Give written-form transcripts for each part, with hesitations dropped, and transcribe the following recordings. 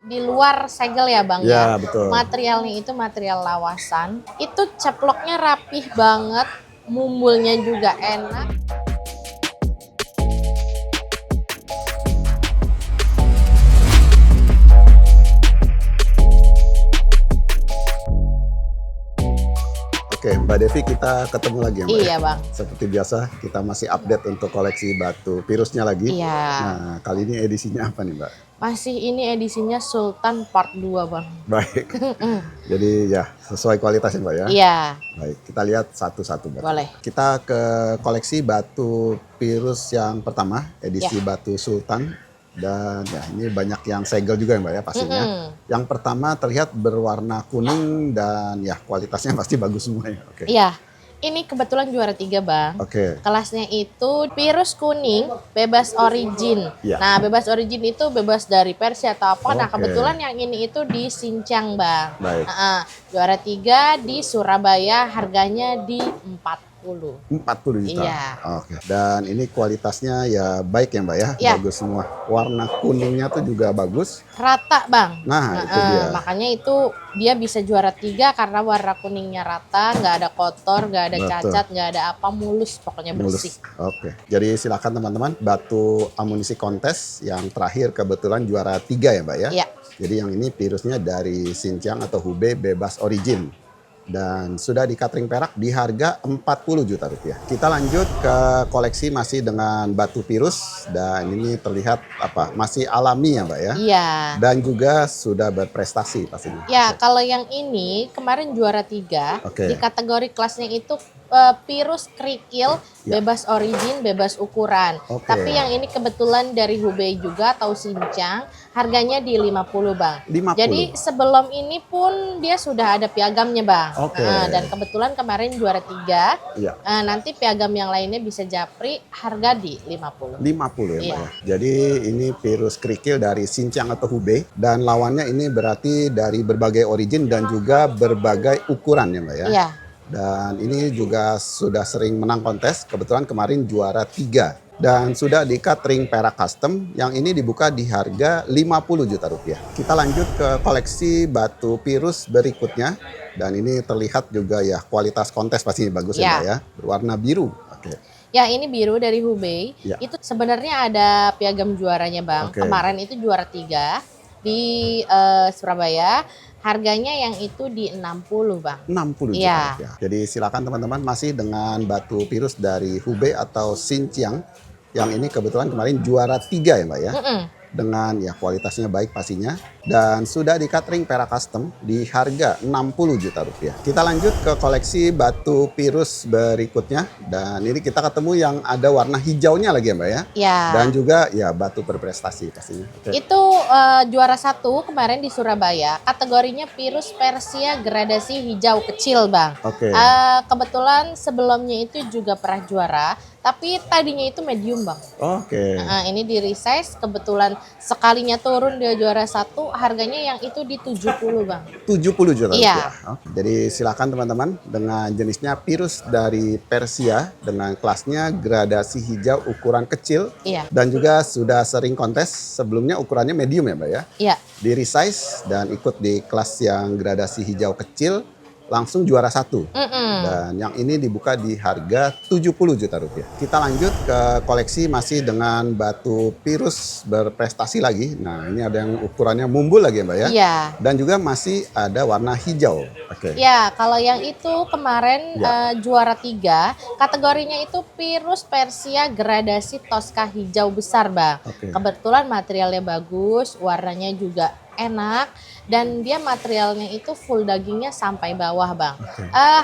di luar segel ya Bang Ya, ya. betul. Materialnya itu material lawasan. Itu ceploknya rapih banget, mumbulnya juga enak. Oke, Mbak Devi, kita ketemu lagi ya Mbak ya. Iya Bang. Seperti biasa, kita masih update untuk koleksi batu pirusnya lagi. Iya. Nah, kali ini edisinya apa nih Mbak? Masih ini edisinya Sultan Part 2 Bang. Baik, jadi ya sesuai kualitasnya Mbak ya. Iya. Baik, kita lihat satu-satu Mbak. Boleh. Kita ke koleksi batu pirus yang pertama, edisi Ya. batu Sultan. Dan ya ini banyak yang segel juga ya Mbak ya pastinya. Yang pertama terlihat berwarna kuning dan ya kualitasnya pasti bagus semua ya. Oke. Iya. Ini kebetulan juara 3 Bang. Oke. Kelasnya itu pirus kuning bebas origin. Iya. Nah bebas origin itu bebas dari Persia atau apa. Nah Oke. kebetulan yang ini itu di Sincang Bang. Baik. Juara 3 di Surabaya, harganya di 40. 40 juta. Iya. Oke. Dan ini kualitasnya ya baik ya Mbak ya. Iya. Bagus semua. Warna kuningnya tuh juga bagus. Rata Bang. Nah, itu dia. Makanya itu dia bisa juara 3 karena warna kuningnya rata, nggak ada kotor, nggak ada Betul. cacat, nggak ada apa, mulus pokoknya bersih. Oke. Jadi silakan teman-teman, batu amunisi kontes yang terakhir kebetulan juara 3 ya Mbak ya. Iya. Jadi yang ini pirusnya dari Xinjiang atau Hubei bebas origin. Dan sudah di catering perak di harga 40 juta rupiah. Kita lanjut ke koleksi masih dengan batu pirus. Dan ini terlihat apa masih alami ya Mbak ya. Iya. Dan juga sudah berprestasi pastinya. Ya, kalau yang ini kemarin juara 3 Oke. di kategori kelasnya itu pirus kerikil, Ya. bebas origin, bebas ukuran. Oke. Tapi yang ini kebetulan dari Hubei juga atau Sincang, harganya di 50 Bang. 50. Jadi sebelum ini pun dia sudah ada piagamnya Bang. Oke. Dan kebetulan kemarin juara 3, Iya. nanti piagam yang lainnya bisa japri, harga di 50. 50 ya Mbak Iya. ya. Jadi ini virus kerikil dari Xinjiang atau Hubei. Dan lawannya ini berarti dari berbagai origin dan juga berbagai ukuran ya Mbak ya. Iya. Dan ini juga sudah sering menang kontes. Kebetulan kemarin juara 3. Dan sudah di catering perak custom. Yang ini dibuka di harga 50 juta rupiah. Kita lanjut ke koleksi batu pirus berikutnya. Dan ini terlihat juga ya kualitas kontes pastinya bagus ya Ya. Mbak ya. Berwarna biru. Oke. Ya ini biru dari Hubei, Ya. itu sebenarnya ada piagam juaranya Bang. Oke. Kemarin itu juara 3 di Surabaya, harganya yang itu di 60 Bang. 60 juta Iya. rupiah. Jadi silakan teman-teman masih dengan batu pirus dari Hubei atau Xinjiang. Yang ini kebetulan kemarin juara 3 ya Mbak ya. Dengan ya kualitasnya baik pastinya. Dan sudah di catering perak custom di harga 60 juta rupiah. Kita lanjut ke koleksi batu pirus berikutnya. Dan ini kita ketemu yang ada warna hijaunya lagi ya Mbak ya. Ya. Dan juga ya batu berprestasi pastinya. Oke. Itu juara 1 kemarin di Surabaya, kategorinya pirus Persia gradasi hijau kecil Bang. Oke. Kebetulan sebelumnya itu juga pernah juara, tapi tadinya itu medium Bang. Oke. Ini di resize, kebetulan sekalinya turun dia juara 1, harganya yang itu di 70 Bang. 70 juta Iya. rupiah. Oke. Jadi silakan teman-teman dengan jenisnya pirus dari Persia dengan kelasnya gradasi hijau ukuran kecil Iya. dan juga sudah sering kontes sebelumnya ukurannya medium ya Mbak ya. Iya. Di resize dan ikut di kelas yang gradasi hijau kecil langsung juara 1. Dan yang ini dibuka di harga 70 juta rupiah. Kita lanjut ke koleksi masih dengan batu pirus berprestasi lagi. Nah ini ada yang ukurannya mumbul lagi ya Mbak ya. Iya. Dan juga masih ada warna hijau. Oke. Ya, kalau yang itu kemarin Ya. juara 3, kategorinya itu pirus Persia gradasi Tosca hijau besar, Bang. Oke. Kebetulan materialnya bagus, warnanya juga enak, dan dia materialnya itu full dagingnya sampai bawah, Bang.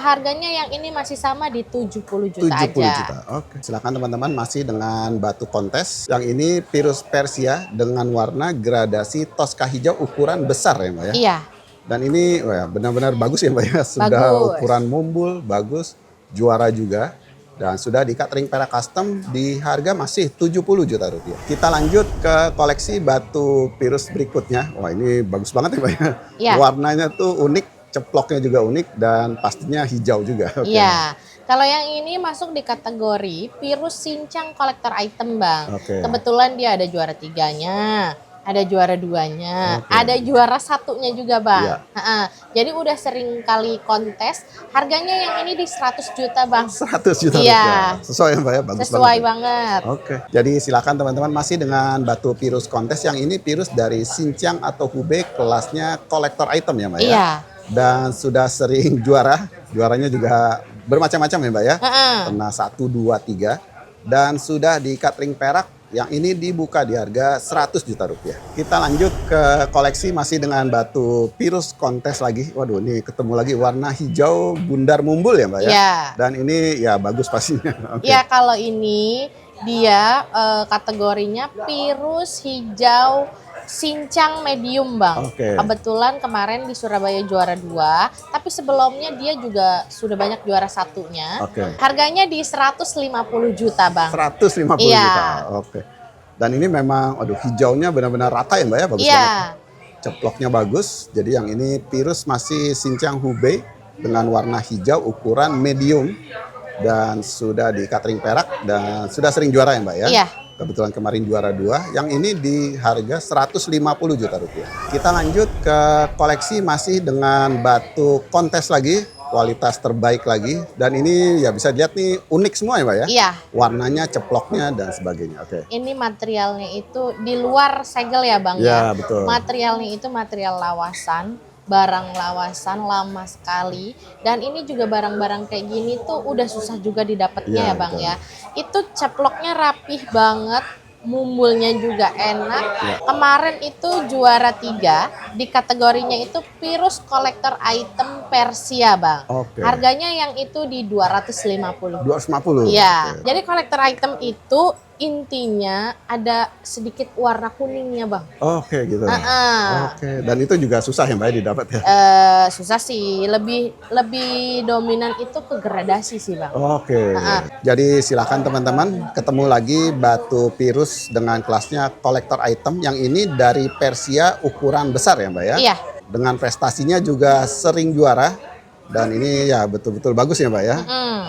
Harganya yang ini masih sama di 70 juta 70 aja. juta. Oke. Silakan teman-teman masih dengan batu kontes. Yang ini pirus Persia dengan warna gradasi Tosca hijau ukuran besar ya Mbak ya. Iya. Dan ini wah, benar-benar bagus ya Mbak ya. Sudah Bagus. ukuran mumbul, bagus, juara juga. Dan sudah di catering perak custom di harga masih 70 juta rupiah. Kita lanjut ke koleksi batu pirus berikutnya. Wah ini bagus banget ya Mbak ya. Iya. Warnanya tuh unik, ceploknya juga unik dan pastinya hijau juga. Oke. Iya. Kalau yang ini masuk di kategori pirus Sincang collector item Bang. Oke. Kebetulan dia ada juara 3-nya. Ada juara 2-nya, Oke. ada juara 1-nya juga Bang. Iya. Heeh. Jadi udah sering kali kontes, harganya yang ini di 100 juta Bang. 100 juta Iya. rupiah. Sesuai ya Mbak ya, bagus Sesuai banget. banget. Oke, jadi silakan teman-teman masih dengan batu Pirus kontes yang ini Pirus dari Xinjiang atau Hubei kelasnya kolektor item ya Mbak ya. Iya. Dan sudah sering juaranya juga bermacam-macam ya Mbak ya. Heeh. Pernah 1, 2, 3 dan sudah diikat ring perak yang ini dibuka di harga 100 juta rupiah. Kita lanjut ke koleksi masih dengan batu Pirus kontes lagi. Waduh, ini ketemu lagi warna hijau bundar mumbul ya Mbak ya. Iya. Dan ini ya bagus pastinya. Oke. Ya kalau ini dia kategorinya Pirus hijau Sincang medium Bang. Oke. Kebetulan kemarin di Surabaya juara 2, tapi sebelumnya dia juga sudah banyak juara 1-nya. Oke. Harganya di 150 juta Bang. 150 Iya. juta. Oke. Dan ini memang aduh hijaunya benar-benar rata ya Mbak ya, bagus Iya. banget. Ceploknya bagus. Jadi yang ini Pirus masih Xinjiang Hubei dengan warna hijau ukuran medium dan sudah di ring perak dan sudah sering juara ya Mbak ya. Iya. Kebetulan kemarin juara 2, yang ini di harga 150 juta rupiah. Kita lanjut ke koleksi masih dengan batu kontes lagi, kualitas terbaik lagi. Dan ini ya bisa dilihat nih unik semua ya Mbak ya. Iya. Warnanya, ceploknya dan sebagainya. Oke. Ini materialnya itu di luar segel ya Bang Ya, ya. betul. Materialnya itu material lawasan, barang lawasan lama sekali. Dan ini juga barang-barang kayak gini tuh udah susah juga didapatnya Iya, ya Bang betul. ya. Itu ceploknya rapih banget. Mumbulnya juga enak. Ya. Kemarin itu juara 3 di kategorinya itu Pirus Collector Item Persia Bang. Oke. Harganya yang itu di 250. 250. Iya, Oke. jadi collector item itu intinya ada sedikit warna kuningnya Bang. Oke gitu. Heeh. Oke. Dan itu juga susah ya Mbak ya didapat ya. Susah sih, lebih dominan itu ke gradasi sih Bang. Oke. Jadi silakan teman-teman ketemu lagi batu Pirus dengan kelasnya kolektor item yang ini dari Persia ukuran besar ya Mbak ya. Iya. Dengan prestasinya juga sering juara dan ini ya betul-betul bagus ya Mbak ya.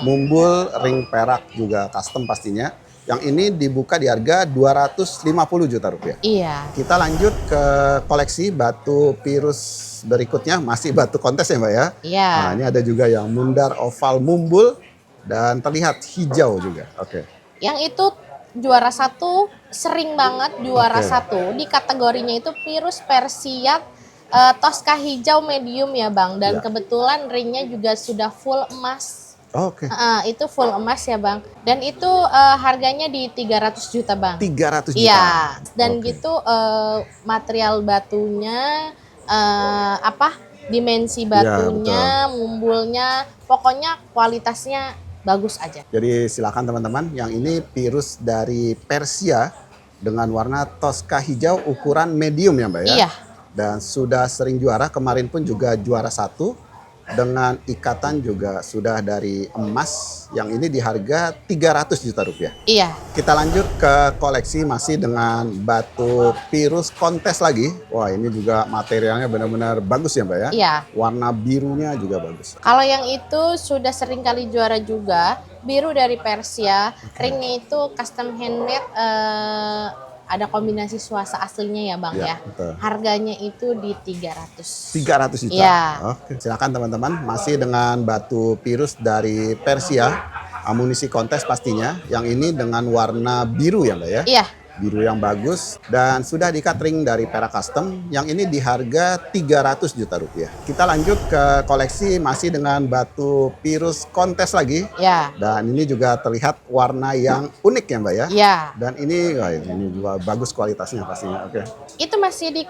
Mumbul, ring perak juga custom pastinya. Yang ini dibuka di harga 250 juta rupiah. Iya. Kita lanjut ke koleksi batu Pirus berikutnya, masih batu kontes ya Mbak ya. Iya. Nah, ini ada juga yang mundar oval mumbul dan terlihat hijau juga. Oke. Yang itu juara 1 sering banget juara Oke. 1 di kategorinya itu Pirus Persia Tosca hijau medium ya Bang. Dan Ya. kebetulan ringnya juga sudah full emas. Oke. Itu full emas ya Bang. Dan itu harganya di 300 juta Bang. 300 juta. Iya. Dan Oke. gitu material batunya dimensi batunya, mumbulnya, pokoknya kualitasnya bagus aja. Jadi silakan teman-teman, yang ini Pirus dari Persia dengan warna Tosca hijau ukuran medium ya Mbak ya. Iya. Dan sudah sering juara, kemarin pun juga juara 1 dengan ikatan juga sudah dari emas yang ini di harga 300 juta rupiah. Iya. Kita lanjut ke koleksi masih dengan batu Pirus kontes lagi. Wah ini juga materialnya benar-benar bagus ya Mbak ya. Iya. Warna birunya juga bagus. Kalau yang itu sudah sering kali juara juga, biru dari Persia, ringnya itu custom handmade, ada kombinasi suasa aslinya ya Bang Ya, ya. betul. Harganya itu di 300. 300 juta. Iya. Oke, silakan teman-teman. Masih dengan batu Pirus dari Persia, amunisi kontes pastinya. Yang ini dengan warna biru ya Mbak ya. Iya. Biru yang bagus dan sudah di-cut ring dari Perak Custom yang ini di harga 300 juta rupiah. Kita lanjut ke koleksi masih dengan batu Pirus kontes lagi. Ya. Dan ini juga terlihat warna yang unik ya Mbak ya. Ya. Dan ini wah, ini juga bagus kualitasnya pastinya. Oke. Itu masih di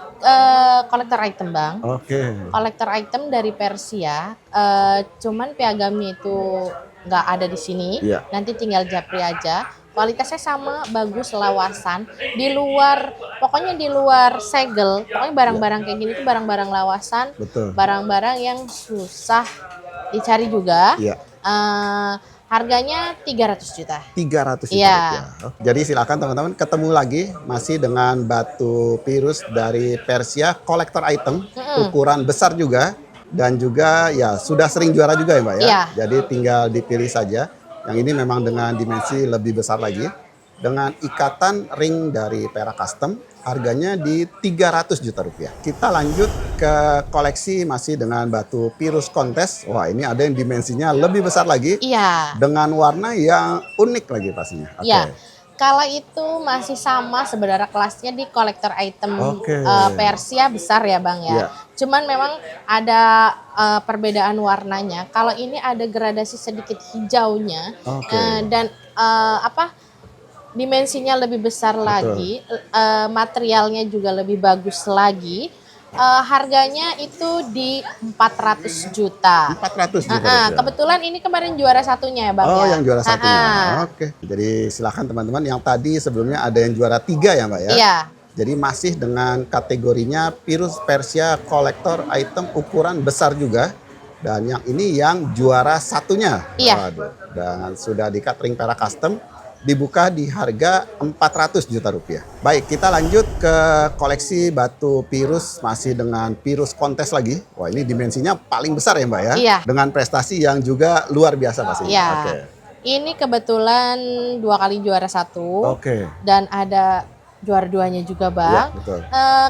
kolektor item Bang. Oke. Kolektor item dari Persia, cuman piagamnya itu nggak ada di sini. Iya. Nanti tinggal japri aja. Kualitasnya sama, bagus, lawasan. Di luar, pokoknya di luar segel. Pokoknya barang-barang kayak gini tuh barang-barang lawasan. Betul. Barang-barang yang susah dicari juga. Iya. Harganya 300 juta. 300 juta Iya. rupiah. Jadi silakan teman-teman ketemu lagi masih dengan batu Pirus dari Persia kolektor item ukuran besar juga dan juga ya sudah sering juara juga ya Mbak ya. Iya. Jadi tinggal dipilih saja. Yang ini memang dengan dimensi lebih besar lagi dengan ikatan ring dari Perak Custom harganya di 300 juta rupiah. Kita lanjut ke koleksi masih dengan batu Pirus Kontes. Wah, ini ada yang dimensinya lebih besar lagi. Iya. Dengan warna yang unik lagi pastinya. Oke. Iya. Kalau itu masih sama sebenarnya kelasnya di kolektor item Oke. Persia besar ya Bang ya. Iya. Cuman memang ada perbedaan warnanya. Kalau ini ada gradasi sedikit hijaunya Oke. dan dimensinya lebih besar lagi, materialnya juga lebih bagus lagi. Harganya itu di 400 juta. 400 juta rupiah. Kebetulan ini kemarin juara satunya ya Bang Oh, ya. yang juara satunya. Oke. Jadi silakan teman-teman, yang tadi sebelumnya ada yang juara 3 ya Mbak ya. Iya. Jadi masih dengan kategorinya Pirus Persia kolektor item ukuran besar juga. Dan yang ini yang juara satunya. Iya. Waduh. Dan sudah di catering perak custom. Dibuka di harga 400 juta rupiah. Baik, kita lanjut ke koleksi batu Pirus masih dengan Pirus Kontes lagi. Wah, ini dimensinya paling besar ya Mbak ya. Iya. Dengan prestasi yang juga luar biasa pastinya. Iya. Oke. Ini kebetulan 2 kali juara 1 Oke. dan ada juara 2-nya juga Bang. Ya, betul.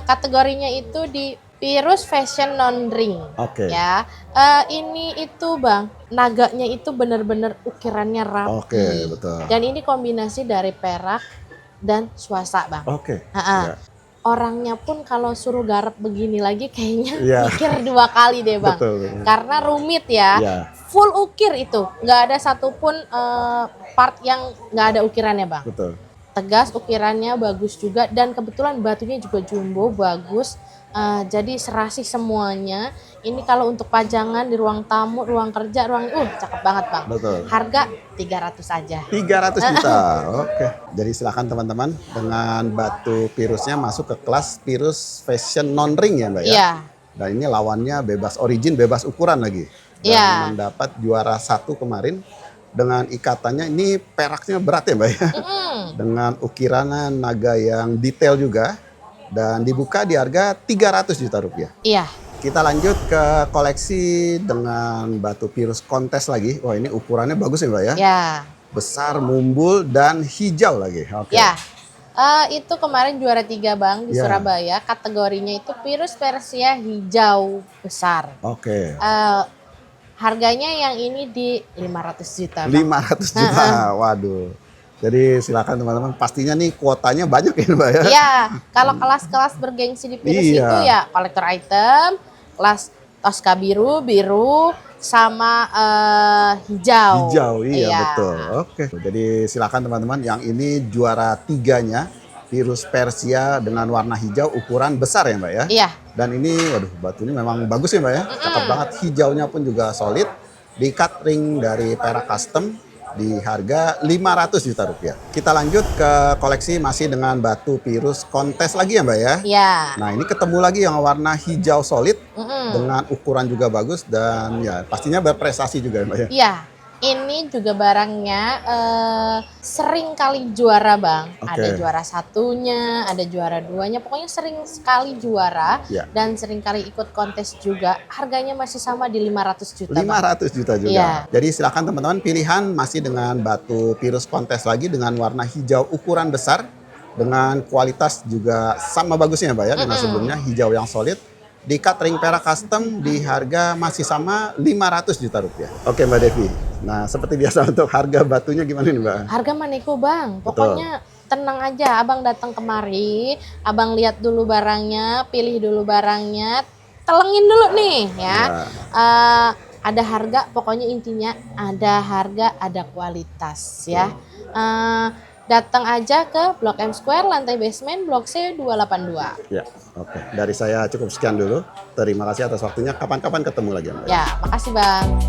Kategorinya itu di Pirus Fashion Non-Ring. Oke. Ya, ini itu Bang, naganya itu benar-benar ukirannya rapi. Oke, betul. Dan ini kombinasi dari perak dan swasta Bang. Oke. Ha-ha. Ya. Orangnya pun kalau suruh garap begini lagi kayaknya Iya. pikir 2 kali deh Bang. Betul. Karena rumit ya. Iya. Full ukir itu, nggak ada satupun part yang nggak ada ukirannya Bang. Betul. Tegas, ukirannya bagus juga, dan kebetulan batunya juga jumbo, bagus. Jadi serasi semuanya. Ini kalau untuk pajangan di ruang tamu, ruang kerja, cakep banget Bang. Betul. Harga 300 aja. 300 juta. Oke. Jadi silakan teman-teman, dengan batu Pirusnya masuk ke kelas Pirus Fashion Non-Ring ya Mbak ya. Iya. Dan ini lawannya bebas origin, bebas ukuran lagi. Dan Iya. mendapat juara 1 kemarin dengan ikatannya ini peraknya berat ya Mbak ya. Dengan ukiran naga yang detail juga. Dan dibuka di harga 300 juta rupiah. Iya. Kita lanjut ke koleksi dengan batu Pirus Kontes lagi. Wah, ini ukurannya bagus ya Mbak ya. Ya. Besar, mumbul, dan hijau lagi. Oke. Ya. Itu kemarin juara 3 Bang di Ya. Surabaya. Kategorinya itu Pirus Persia hijau besar. Oke. Harganya yang ini di 500 juta Bang. 500 juta. Waduh. Jadi silakan teman-teman. Pastinya nih kuotanya banyak ya Mbak ya. Iya, kalau kelas-kelas bergengsi di Pirus Iya. itu ya kolektor item, kelas Tosca biru, sama hijau. Hijau, iya betul. Oke. Jadi silakan teman-teman, yang ini juara 3-nya Pirus Persia dengan warna hijau ukuran besar ya Mbak ya. Iya. Dan ini, waduh, batunya memang bagus ya Mbak ya. Cakep banget, hijaunya pun juga solid. Di cut ring dari perak custom di harga 500 juta rupiah. Kita lanjut ke koleksi masih dengan batu Pirus Kontes lagi ya Mbak ya. Iya. Nah, ini ketemu lagi yang warna hijau solid dengan ukuran juga bagus dan ya pastinya berprestasi juga ya Mbak ya. Iya. Ini juga barangnya sering kali juara Bang. Oke. Ada juara 1-nya, ada juara 2-nya. Pokoknya sering sekali juara Ya. dan sering kali ikut kontes juga. Harganya masih sama di 500 juta Bang. 500 juta juga. Iya. Jadi silakan teman-teman, pilihan masih dengan batu Pirus Kontes lagi dengan warna hijau ukuran besar dengan kualitas juga sama bagusnya Mbak ya dengan sebelumnya, hijau yang solid. Di cut ring perak custom di harga masih sama 500 juta rupiah. Oke Mbak Devi. Nah, seperti biasa untuk harga batunya gimana nih Mbak? Harga maneko Bang. Pokoknya tenang aja, Abang datang kemari, Abang lihat dulu barangnya, pilih dulu barangnya, telengin dulu nih ya. Ada harga, pokoknya intinya ada harga, ada kualitas ya. Datang aja ke Blok M Square, lantai basement, Blok C 282. Ya, oke. Dari saya cukup sekian dulu. Terima kasih atas waktunya. Kapan-kapan ketemu lagi Mbak. Ya, makasih Bang.